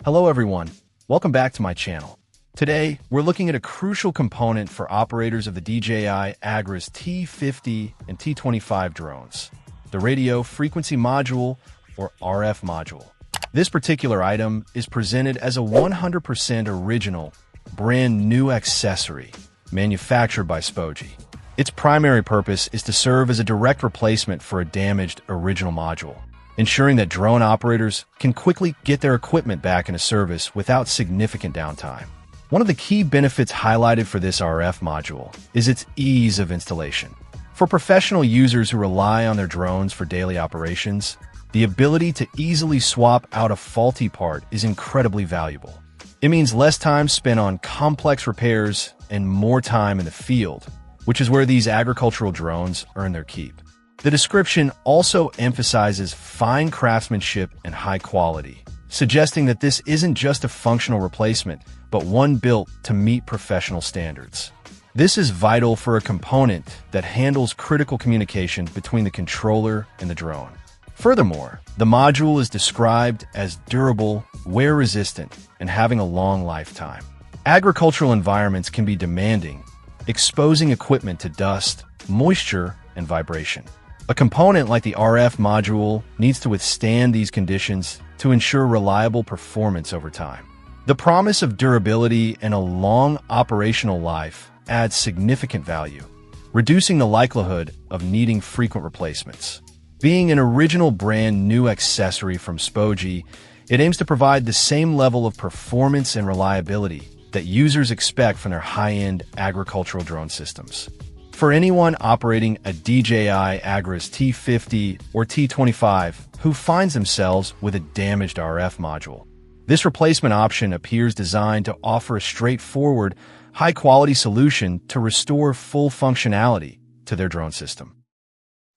Hello everyone, welcome back to my channel. Today, we're looking at a crucial component for operators of the DJI Agras T50 and T25 drones, the radio frequency module or RF module. This particular item is presented as a 100% original, brand new accessory manufactured by DJI. Its primary purpose is to serve as a direct replacement for a damaged original module, ensuring that drone operators can quickly get their equipment back into service without significant downtime. One of the key benefits highlighted for this RF module is its ease of installation. For professional users who rely on their drones for daily operations, the ability to easily swap out a faulty part is incredibly valuable. It means less time spent on complex repairs and more time in the field, which is where these agricultural drones earn their keep. The description also emphasizes fine craftsmanship and high quality, suggesting that this isn't just a functional replacement, but one built to meet professional standards. This is vital for a component that handles critical communication between the controller and the drone. Furthermore, the module is described as durable, wear-resistant, and having a long lifetime. Agricultural environments can be demanding, exposing equipment to dust, moisture, and vibration. A component like the RF module needs to withstand these conditions to ensure reliable performance over time. The promise of durability and a long operational life adds significant value, reducing the likelihood of needing frequent replacements. Being an original brand new accessory from DJI, it aims to provide the same level of performance and reliability that users expect from their high-end agricultural drone systems. For anyone operating a DJI Agras T50 or T25 who finds themselves with a damaged RF module, this replacement option appears designed to offer a straightforward, high-quality solution to restore full functionality to their drone system.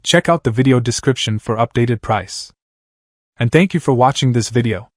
Check out the video description for updated price. And thank you for watching this video.